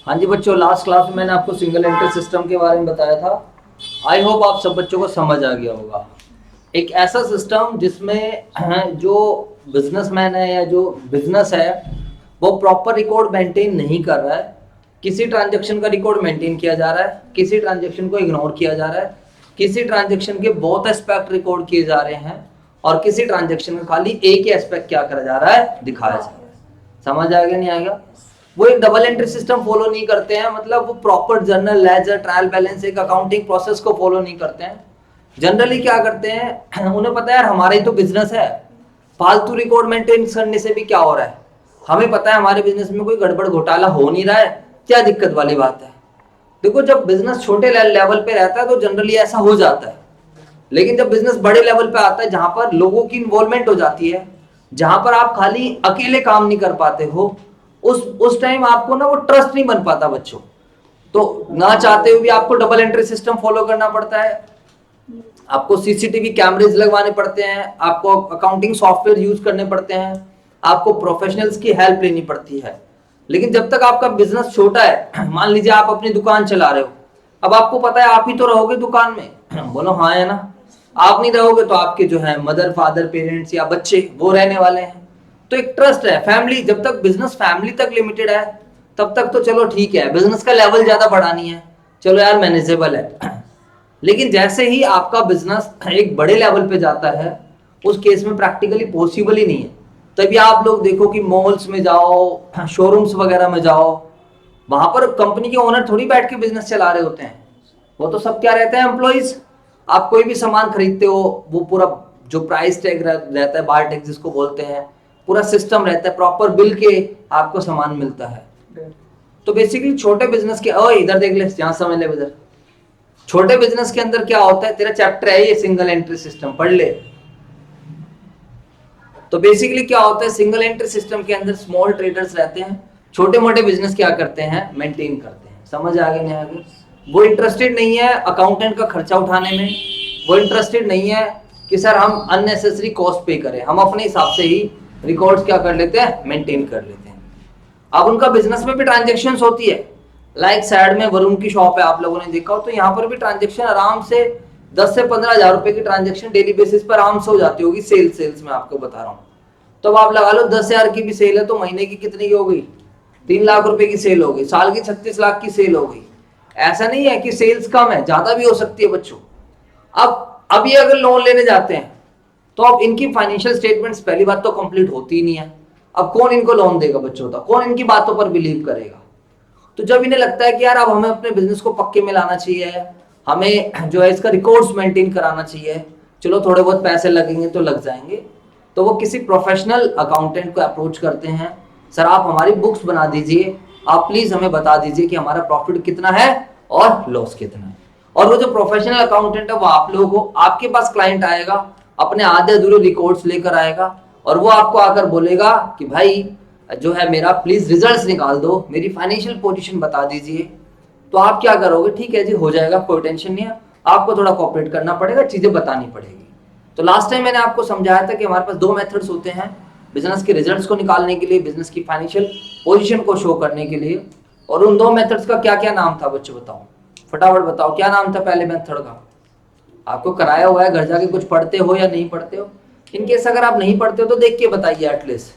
हाँ जी बच्चों, last class में मैंने आपको सिंगल एंट्री सिस्टम के बारे में बताया था। आई होप आप सब बच्चों को समझ आ गया होगा। एक ऐसा सिस्टम जिसमें जो बिजनेसमैन है या जो बिजनेस है वो प्रॉपर रिकॉर्ड मेंटेन नहीं कर रहा है। किसी ट्रांजैक्शन का रिकॉर्ड मेंटेन किया जा रहा है, किसी ट्रांजैक्शन को इग्नोर किया जा रहा है, किसी ट्रांजैक्शन के बहुत एस्पेक्ट रिकॉर्ड किए जा रहे हैं और किसी ट्रांजैक्शन का खाली एक ही एस्पेक्ट क्या करा जा रहा है, दिखाया जा रहा है। समझ आ गया नहीं आएगा? वो एक डबल एंट्री सिस्टम फॉलो नहीं करते हैं, मतलब वो proper journal ledger trial balance एक अकाउंटिंग प्रोसेस को फॉलो नहीं करते हैं। जनरली क्या करते हैं, उन्हें पता है यार हमारा ही तो बिजनेस है, फालतू रिकॉर्ड मेंटेन करने से भी क्या हो रहा है, हमें पता है हमारे बिजनेस में कोई गड़बड़ घोटाला हो नहीं रहा है, क्या दिक्कत वाली बात है। देखो जब बिजनेस छोटे लेवल पे रहता है तो जनरली ऐसा हो जाता है, लेकिन जब बिजनेस बड़े लेवल पे आता है जहां पर लोगों की इन्वॉल्वमेंट हो जाती है, जहां पर आप खाली अकेले काम नहीं कर पाते हो, उस टाइम आपको ना वो ट्रस्ट नहीं बन पाता बच्चों। तो ना चाहते हुए भी आपको डबल एंट्री सिस्टम फॉलो करना पड़ता है, आपको सीसीटीवी कैमरेज लगवाने पड़ते हैं, आपको अकाउंटिंग सॉफ्टवेयर यूज करने पड़ते हैं, आपको प्रोफेशनल्स की हेल्प लेनी पड़ती है। लेकिन जब तक आपका बिजनेस छोटा है, मान लीजिए आप अपनी दुकान चला रहे हो, अब आपको पता है आप ही तो रहोगे दुकान में, बोलो हाँ है ना। आप नहीं रहोगे तो आपके जो है मदर फादर पेरेंट्स या बच्चे वो रहने वाले हैं। तो एक ट्रस्ट है, फैमिली, जब तक बिजनेस फैमिली तक लिमिटेड है तब तक तो चलो ठीक है, बिजनेस का लेवल ज्यादा बढ़ा नहीं है, चलो यार मैनेजेबल है। लेकिन जैसे ही आपका बिजनेस एक बड़े लेवल पे जाता है, उस केस में प्रैक्टिकली पॉसिबल ही नहीं है। तभी आप लोग देखो कि मॉल्स में जाओ, शोरूम्स वगैरह में जाओ, वहां पर कंपनी के ओनर थोड़ी बैठ के बिजनेस चला रहे होते हैं, वो तो सब क्या रहते हैं, एम्प्लॉइज। आप कोई भी सामान खरीदते हो, वो पूरा जो प्राइस टैग रहता है, बार टैग जिसको बोलते हैं, पूरा सिस्टम रहता है, प्रॉपर बिल के आपको सामान मिलता है। तो बेसिकली छोटे बिजनेस के, ओ इधर देख ले, जहां समझ ले इधर, छोटे बिजनेस के अंदर क्या होता है, तेरा चैप्टर है ये सिंगल एंट्री सिस्टम, पढ़ ले। तो बेसिकली क्या होता है, सिंगल एंट्री सिस्टम के अंदर स्मॉल ट्रेडर्स रहते हैं, छोटे मोटे बिजनेस क्या करते हैं, मेंटेन करते हैं। समझ आगे नहीं आगे? वो इंटरेस्टेड नहीं है अकाउंटेंट का खर्चा उठाने में, वो इंटरेस्टेड नहीं है कि सर हम अननेसेसरी कॉस्ट पे करें, हम अपने हिसाब से ही रिकॉर्ड्स क्या कर लेते हैं, मेंटेन कर लेते हैं। अब उनका बिजनेस में भी ट्रांजेक्शन होती है, लाइक साइड में वरुण की शॉप है, आप लोगों ने देखा हो, तो यहाँ पर भी ट्रांजेक्शन आराम से 10 से 15 हजार रुपए की ट्रांजेक्शन डेली बेसिस पर आराम से हो जाती होगी। सेल्स में आपको बता रहा हूँ, तो अब आप लगा लो 10 हजार की भी सेल है तो महीने की कितनी की हो गई, 3 लाख रुपए की सेल हो गई, साल की 36 लाख की सेल हो गई। ऐसा नहीं है कि सेल्स कम है, ज्यादा भी हो सकती है बच्चों। अब ये अगर लोन लेने जाते हैं तो अब इनकी फाइनेंशियल स्टेटमेंट्स पहली बात तो कंप्लीट होती ही नहीं है। अब कौन इनको लोन देगा बच्चों, का कौन इनकी बातों पर बिलीव करेगा। तो जब इन्हें लगता है कि यार अब हमें अपने बिजनेस को पक्के में लाना चाहिए, हमें जो है इसका रिकॉर्ड्स मेंटेन कराना चाहिए, चलो थोड़े बहुत पैसे लगेंगे तो लग जाएंगे, तो वो किसी प्रोफेशनल अकाउंटेंट को अप्रोच करते हैं, सर आप हमारी बुक्स बना दीजिए, आप प्लीज हमें बता दीजिए कि हमारा प्रॉफिट कितना है और लॉस कितना है। और वो जो प्रोफेशनल अकाउंटेंट है वो आप लोगों को, आपके पास क्लाइंट आएगा, अपने आधे अधूरे रिकॉर्ड्स लेकर आएगा और वो आपको आकर बोलेगा कि भाई जो है मेरा प्लीज रिजल्ट्स निकाल दो, मेरी फाइनेंशियल पोजीशन बता दीजिए। तो आप क्या करोगे, ठीक है जी हो जाएगा, कोई टेंशन नहीं है, आपको थोड़ा कोऑपरेट करना पड़ेगा, चीजें बतानी पड़ेगी। तो लास्ट टाइम मैंने आपको समझाया था कि हमारे पास 2 मेथड्स होते हैं बिजनेस के रिजल्ट्स को निकालने के लिए, बिजनेस की फाइनेंशियल पोजीशन को शो करने के लिए। और उन 2 मेथड्स का क्या क्या नाम था बच्चों, बताओ फटाफट बताओ, क्या नाम था पहले मेथड का? आपको कराया हुआ है, घर जाके कुछ पढ़ते हो या नहीं पढ़ते हो? इनकेस अगर आप नहीं पढ़ते हो तो देख के बताइए एटलीस्ट,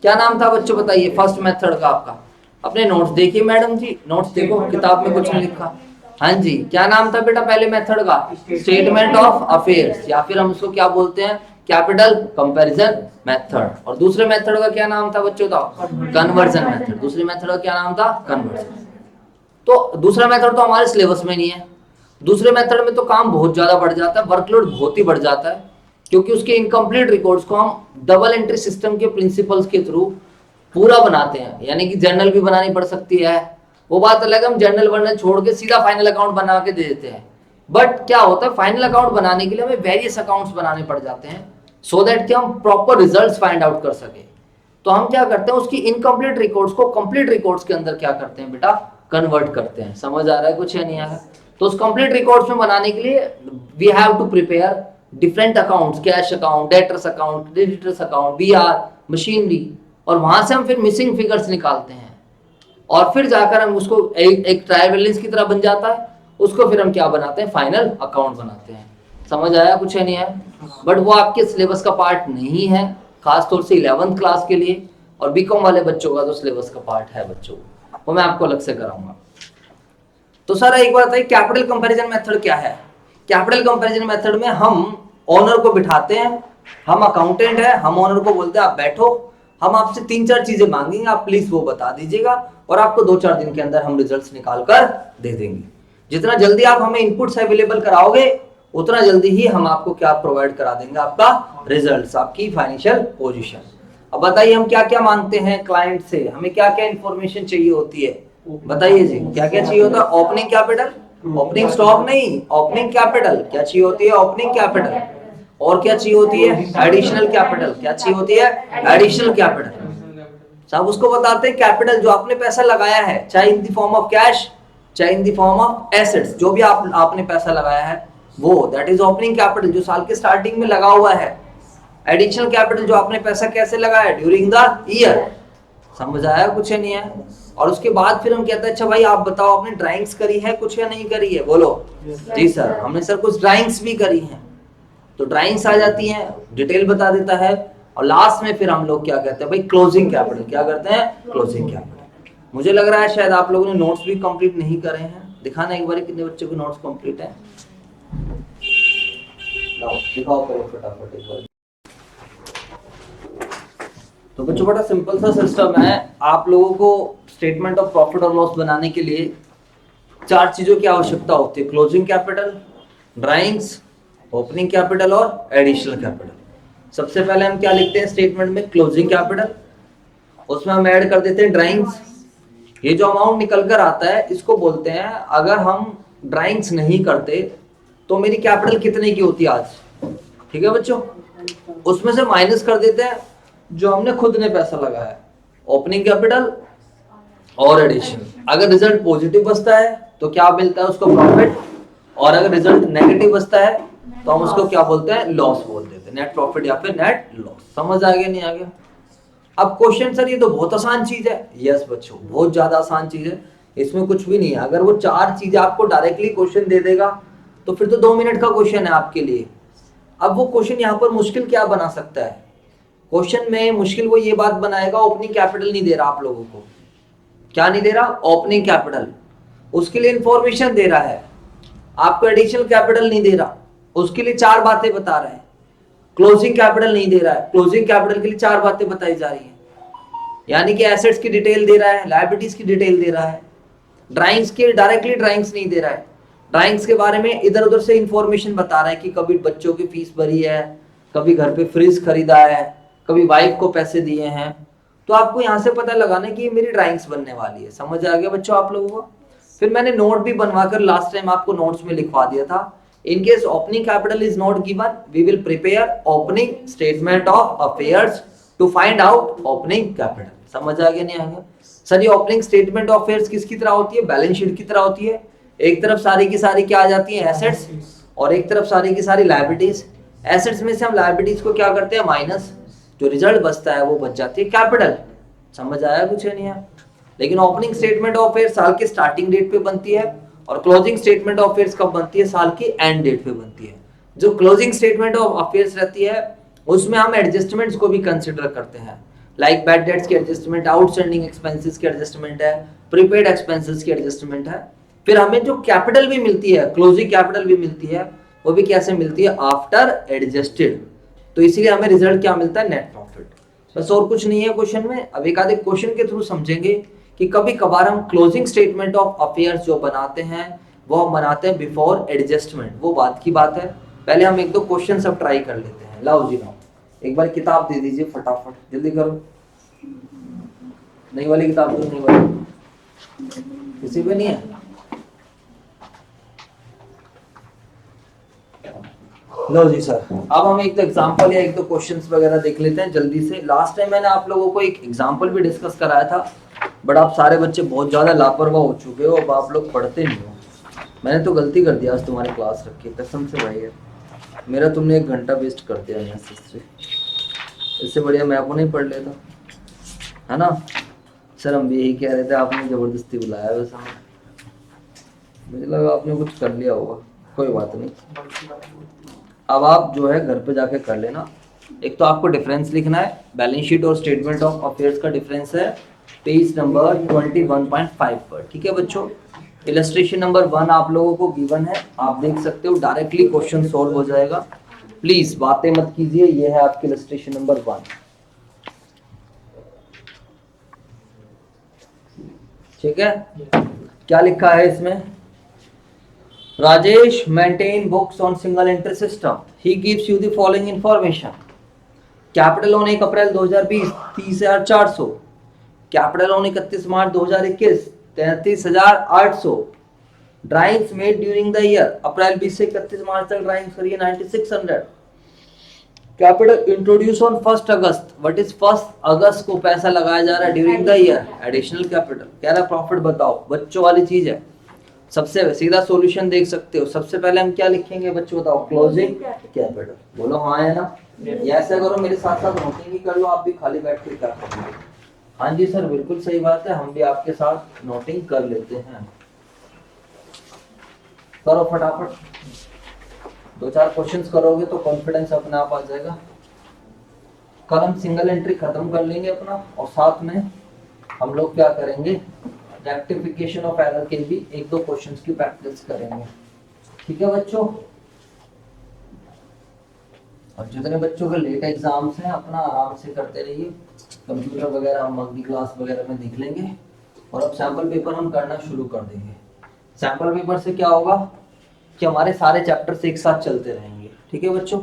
क्या नाम था बच्चों, बताइए फर्स्ट मेथड का आपका। अपने नोट्स देखिए मैडम जी, नोट्स देखो, किताब में कुछ नहीं लिखा। हाँ जी, क्या नाम था बेटा पहले मेथड का? स्टेटमेंट ऑफ अफेयर्स, या फिर हम उसको क्या बोलते हैं, कैपिटल कंपैरिजन मेथड। और दूसरे मेथड का क्या नाम था बच्चों, था कन्वर्जन मेथड। दूसरे मेथड का क्या नाम था, कन्वर्जन। तो दूसरा मेथड तो हमारे सिलेबस में नहीं है, दूसरे मेथड में तो काम बहुत ज्यादा बढ़ जाता है, वर्कलोड बहुत ही बढ़ जाता है, क्योंकि उसके इनकम्प्लीट रिकॉर्ड्स को हम डबल एंट्री सिस्टम के प्रिंसिपल्स के थ्रू पूरा बनाते हैं, यानी कि जर्नल भी बनानी पड़ सकती है। वो बात अलग, हम जर्नल वर्नल छोड़ के सीधा फाइनल अकाउंट बना के दे देते हैं, बट क्या होता है फाइनल अकाउंट बनाने के लिए हमें वेरियस अकाउंट्स बनाने पड़ जाते हैं, सो दैट कि हम प्रॉपर रिजल्ट्स फाइंड आउट कर सके। तो हम क्या करते हैं, उसकी इनकम्प्लीट रिकॉर्ड्स को कंप्लीट रिकॉर्ड्स के अंदर क्या करते हैं बेटा, कन्वर्ट करते हैं। समझ आ रहा है कुछ या नहीं आ रहा? तो उस कंप्लीट रिकॉर्ड्स में बनाने के लिए we have to prepare different accounts, cash account, debtors account, creditors account, BR, machinery, और वहां से हम फिर मिसिंग फिगर्स निकालते हैं। और फिर जाकर हम उसको एक ट्रायल बैलेंस की तरह बन जाता है, उसको फिर हम क्या बनाते हैं, फाइनल अकाउंट बनाते हैं। समझ आया कुछ है नहीं आया? बट वो आपके सिलेबस का पार्ट नहीं है, खासतौर से 11th क्लास के लिए, और बीकॉम वाले बच्चों का तो सिलेबस का पार्ट है बच्चों, वो मैं आपको अलग से कराऊंगा। तो सर एक बात है, कैपिटल कंपैरिजन मेथड क्या है? कैपिटल कंपैरिजन मेथड में हम ओनर को बिठाते हैं, हम अकाउंटेंट है, हम ओनर को बोलते हैं आप बैठो, हम आपसे 3-4 चीजें मांगेंगे, आप प्लीज वो बता दीजिएगा, और आपको 2-4 दिन के अंदर हम रिजल्ट्स निकाल कर दे देंगे। जितना जल्दी आप हमें इनपुट्स अवेलेबल कराओगे, उतना जल्दी ही हम आपको क्या प्रोवाइड करा देंगे, आपका रिजल्ट्स, आपकी फाइनेंशियल पोजीशन। अब बताइए हम क्या क्या मांगते हैं क्लाइंट से, हमें क्या क्या इंफॉर्मेशन चाहिए होती है, बताइए जी क्या क्या चाहिए होता है? ओपनिंग कैपिटल, ओपनिंग स्टॉक नहीं, ओपनिंग कैपिटल क्या चाहिए होती है? Opening capital. और क्या चाहिए होती है? Additional capital. क्या चाहिए होती है? Additional capital. सब उसको बताते हैं कैपिटल जो आपने पैसा लगाया है, चाहे in the form of cash, चाहे in the form of assets, जो भी आपने पैसा लगाया है वो, दैट इज ओपनिंग कैपिटल, जो साल के स्टार्टिंग में लगा हुआ है। एडिशनल कैपिटल जो आपने पैसा कैसे लगाया, ड्यूरिंग द ईयर। समझ आया कुछ है नहीं है? और उसके बाद फिर हम कहते हैं अच्छा भाई आप बताओ आपने ड्राइंग्स करी है कुछ या नहीं करी है, बोलो जी सर हमने सर कुछ ड्राइंग्स भी करी हैं, तो ड्राइंग्स आ जाती हैं, डिटेल बता देता है। और लास्ट में फिर हम लोग क्या कहते हैं भाई, क्लोजिंग कैपिटल। क्या करते हैं? Closing capital. मुझे लग रहा है शायद आप लोगों ने नोट्स भी कंप्लीट नहीं करे हैं, दिखाना एक बार कितने बच्चों के नोट्स कंप्लीट है, दिखाओ करो फटाफट एक बार। तो बच्चों बड़ा सिंपल सा सिस्टम है, आप लोगों को स्टेटमेंट ऑफ प्रॉफिट और लॉस बनाने के लिए 4 चीजों की आवश्यकता होती है, closing capital, drawings, opening capital और एडिशनल कैपिटल। सबसे पहले हम क्या लिखते हैं स्टेटमेंट में, क्लोजिंग कैपिटल, उसमें हम ऐड कर देते हैं ड्राइंग्स। ये जो अमाउंट निकल कर आता है इसको बोलते हैं, अगर हम ड्राइंग्स नहीं करते तो मेरी कैपिटल कितने की होती आज, ठीक है बच्चों, उसमें से माइनस कर देते हैं जो हमने खुद ने पैसा लगाया है, ओपनिंग कैपिटल और एडिशन। अगर रिजल्ट पॉजिटिव बचता है तो क्या मिलता है उसको, प्रॉफिट, और अगर रिजल्ट नेगेटिव बचता है तो हम उसको क्या बोलते हैं, लॉस बोल देते हैं, नेट प्रॉफिट या फिर नेट लॉस। समझ आ गया नहीं आ गया? अब क्वेश्चन सर ये तो बहुत आसान चीज है, यस बच्चों बहुत ज्यादा आसान चीज है, इसमें कुछ भी नहीं है। अगर वो 4 चीजें आपको डायरेक्टली क्वेश्चन दे देगा तो फिर तो 2 मिनट का क्वेश्चन है आपके लिए। अब वो क्वेश्चन यहाँ पर मुश्किल क्या बना सकता है, क्वेश्चन में मुश्किल वो ये बात बनाएगा ओपनिंग कैपिटल नहीं दे रहा आप लोगों को, क्या नहीं दे रहा, ओपनिंग कैपिटल, उसके लिए इंफॉर्मेशन दे रहा है, आपको एडिशनल कैपिटल नहीं दे रहा, उसके लिए 4 बातें बता रहा है, क्लोजिंग कैपिटल नहीं दे रहा है, क्लोजिंग कैपिटल के लिए 4 बातें बताई जा रही हैं, यानी कि एसेट्स की डिटेल दे रहा है, लायबिलिटीज की डिटेल दे रहा है, ड्राइंग्स के डायरेक्टली ड्राइंग्स नहीं दे रहा है, ड्राइंग्स के बारे में इधर उधर से इंफॉर्मेशन बता रहा है कि कभी बच्चों की फीस भरी है, कभी घर पे फ्रिज खरीदा है, कभी वाइफ को पैसे दिए हैं, तो आपको यहाँ से पता लगाना कि ये मेरी ड्राइंग्स बनने वाली है। समझ आ गया बच्चों आप लोगों को? फिर मैंने नोट भी बनवाकर लास्ट टाइम आपको नोट्स में लिखवा दिया था, in case opening capital is not given we will prepare opening statement of affairs to find out opening capital. समझ आ गया नहीं आ गया? सर ये ओपनिंग स्टेटमेंट ऑफ अफेयर्स किसकी तरह होती है, बैलेंस शीट की तरह होती है, एक तरफ सारी की सारी क्या आ जाती है, एसेट्स, और एक तरफ सारी की सारी लायबिलिटीज। एसेट्स में से हम लायबिलिटीज को क्या करते हैं, माइनस, जो रिजल्ट बचता है वो बच जाती है कैपिटल। समझ आया कुछ नहीं है? लेकिन ओपनिंग स्टेटमेंट ऑफ अफेयर्स साल के स्टार्टिंग डेट पे बनती है, और क्लोजिंग स्टेटमेंट ऑफ अफेयर्स कब बनती है, साल की एंड डेट पे बनती है। जो क्लोजिंग स्टेटमेंट ऑफ अफेयर्स रहती है उसमें हम एडजस्टमेंट्स को भी कंसिडर करते हैं, लाइक बैड डेट्स की एडजस्टमेंट, आउटस्टैंडिंग एक्सपेंसेस की एडजस्टमेंट है, प्रीपेड एक्सपेंसेस की एडजस्टमेंट है। फिर हमें जो कैपिटल भी मिलती है, क्लोजिंग कैपिटल भी मिलती है, वो भी कैसे मिलती है, आफ्टर एडजस्टेड। तो इसीलिए हमें रिजल्ट क्या मिलता है, नेट प्रॉफिट। बस और कुछ नहीं है क्वेश्चन में। अब एक आधे क्वेश्चन के थ्रू समझेंगे कि कभी कभार हम क्लोजिंग स्टेटमेंट ऑफ अफेयर्स जो बनाते हैं वो हम बनाते हैं बिफोर एडजस्टमेंट, वो बात की बात है। पहले हम एक दो क्वेश्चन सब ट्राई कर लेते हैं। लाओ जी लाओ, एक बार किताब दे दीजिए फटाफट, जल्दी करो। नई वाली किताब दो, नई वाली किसी पे नहीं है? लो जी सर, अब हम एक तो एग्जांपल या एक दो क्वेश्चंस वगैरह देख लेते हैं जल्दी से। लास्ट टाइम मैंने आप लोगों को एक एग्जांपल भी डिस्कस कराया था, बट आप सारे बच्चे बहुत ज़्यादा लापरवाह हो चुके हो, अब आप लोग पढ़ते नहीं हो। मैंने तो गलती कर दिया आज तुम्हारी क्लास रख के, कसम से भाई यार, मेरा तुमने 1 घंटा वेस्ट कर दिया यहाँ से। इससे बढ़िया मैं आपको नहीं पढ़ लेता, है ना। सर हम भी यही कह रहे थे, आपने जबरदस्ती बुलाया वैसे, मुझे लगा आपने कुछ कर लिया होगा, कोई बात नहीं। अब आप जो है घर पे जाके कर लेना। एक तो आपको डिफरेंस लिखना है, बैलेंस शीट और स्टेटमेंट ऑफ अफेयर्स का डिफरेंस है पेज नंबर 21.5 पर, ठीक है बच्चों। इलस्ट्रेशन नंबर 1 आप लोगों को गिवन है, आप देख सकते हो, डायरेक्टली क्वेश्चन सॉल्व हो जाएगा। प्लीज बातें मत कीजिए, ये है आपकी इलस्ट्रेशन नंबर 1, ठीक है। क्या लिखा है इसमें? Rajesh maintain books on single entry system, he gives you the following information. Capital on 1 April 2020 30,400, capital on 31 March 2021 33,800, drawings made during the year April 20 से 31 मार्च तक ड्राइंग्स करिए 9600, capital introduce on 1 August, what is 1 अगस्त को पैसा लगाया जा रहा है during the year, additional capital. कह रहा प्रॉफिट बताओ, बच्चों वाली चीज है, सबसे सीधा सॉल्यूशन देख सकते हो। सबसे पहले हम क्या लिखेंगे बच्चों बताओ? क्लोजिंग कैपिटल, बोलो हाँ है ना। ये ऐसा करो, मेरे साथ साथ नोटिंग भी कर लो, आप भी खाली बैठ के क्या करोगे? हाँ जी सर बिल्कुल सही बात है, हम भी आपके साथ नोटिंग कर लेते हैं। करो फटाफट, 2-4 क्वेश्चंस करोगे तो कॉन्फिडेंस अपने आप आ जाएगा। कल हम सिंगल एंट्री खत्म कर लेंगे अपना, और साथ में हम लोग क्या करेंगे, रेक्टिफिकेशन ऑफ एरर के भी 1-2 क्वेश्चंस की प्रैक्टिस करेंगे, ठीक है बच्चों। और जितने बच्चों के लेट एग्जाम्स हैं अपना आराम से करते रहिए, कंप्यूटर वगैरह हम अगली क्लास वगैरह में देख लेंगे। और अब सैंपल पेपर हम करना शुरू कर देंगे। सैंपल पेपर से क्या होगा कि हमारे सारे चैप्टर्स एक साथ चलते रहेंगे, ठीक है बच्चों।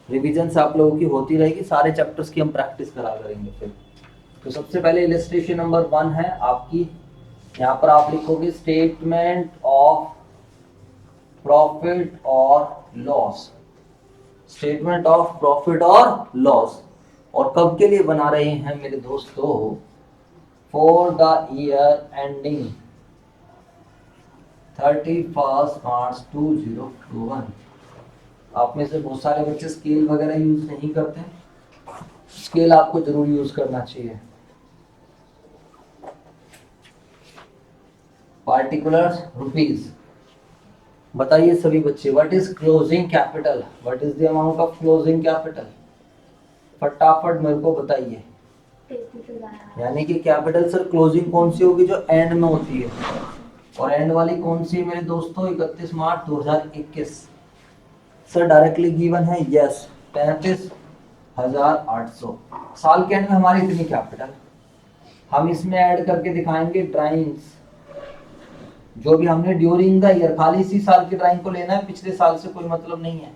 रिवीजन से आप लोगों की होती रहेगी, सारे चैप्टर्स की हम प्रैक्टिस करा करेंगे फिर। तो सबसे पहले इलस्ट्रेशन नंबर 1 है आपकी, यहाँ पर आप लिखोगे स्टेटमेंट ऑफ प्रॉफिट और लॉस, स्टेटमेंट ऑफ प्रॉफिट और लॉस। और कब के लिए बना रहे हैं मेरे दोस्तों? For the year ending 31 March 2021। आप में से बहुत सारे बच्चे स्केल वगैरह यूज नहीं करते, स्केल आपको जरूर यूज करना चाहिए। पार्टिकुलर्स रुपीज, बताइए सभी बच्चे, what is closing capital, what is the amount of closing capital, फटाफट मेरे को बताइए। यानी कि कैपिटल सर क्लोजिंग कौन सी होगी? जो एंड में होती है, और एंड वाली कौन सी है मेरे दोस्तों? 31 मार्च 2021। सर डायरेक्टली गिवन है, यस 33,800। साल के एंड में हमारी इतनी कैपिटल, हम इसमें ऐड करके दिखाएंगे ड्राइंग्स जो भी हमने ड्यूरिंग द ईयर, खाली इसी साल की ड्राइंग को लेना है, पिछले साल से कोई मतलब नहीं है।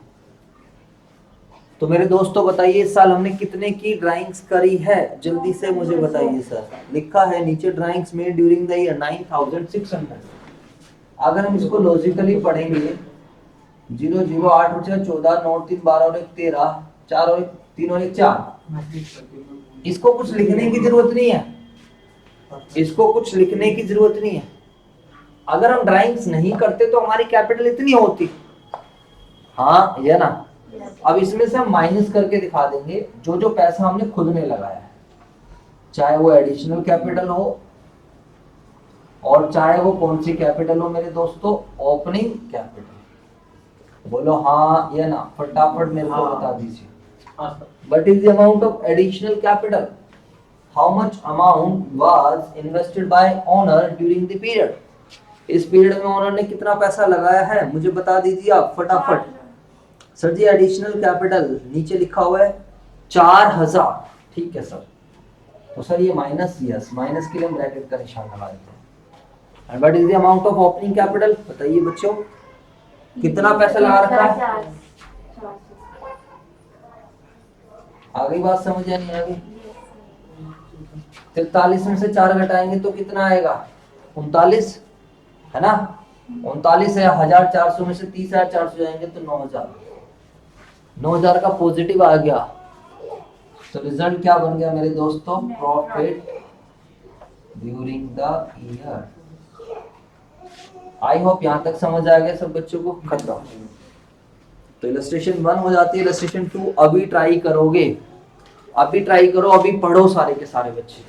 तो मेरे दोस्तों बताइए इस साल हमने कितने की ड्राइंग्स करी है, जल्दी से मुझे बताइए सर। लिखा है नीचे drawings made during the year 9600। अगर हम इसको लॉजिकली पढ़ेंगे, 0 0 8 और 6 14 9 3 12 और 1 13 4 और 3 और 1 4, इसको कुछ लिखने की जरूरत नहीं है, इसको कुछ लिखने की जरूरत नहीं है। अगर हम ड्राइंग्स नहीं करते तो हमारी कैपिटल इतनी होती, हाँ या ना। अब इसमें से हम माइनस करके दिखा देंगे जो जो पैसा हमने खुद ने लगाया है, चाहे वो एडिशनल कैपिटल हो और चाहे वो कौन सी कैपिटल हो मेरे दोस्तों, ओपनिंग कैपिटल। बोलो हाँ या ना, फटाफट मेरे को बता दीजिए। What is the amount of additional capital, how much amount was invested bye owner during the period. इस पीरियड में ओनर ने कितना पैसा लगाया है मुझे बता दीजिए आप फटाफट। सर जी एडिशनल कैपिटल नीचे लिखा हुआ है 4000, ठीक है सर। तो सर ये माइनस, यस माइनस के लिए हम ब्रैकेट का निशान लगा देते हैं। And what is the amount of opening capital, बताइए बच्चों कितना पैसा लगा रखा है? आ गई बात समझ या नहीं आ गई? 43 में से 4 घटाएंगे तो कितना आएगा? 39 है ना। 39 है, 1400 में से 30,400 जाएंगे तो 9000, 9000 का पॉजिटिव आ गया। तो रिजल्ट क्या बन गया मेरे दोस्तों? Profit during the year. I hope यहां तक समझ आ गया सब बच्चों को। खत्म। तो इलस्ट्रेशन 1 हो जाती है। इलस्ट्रेशन 2 अभी ट्राई करोगे, अभी ट्राई करो, अभी पढ़ो सारे के सारे बच्चे।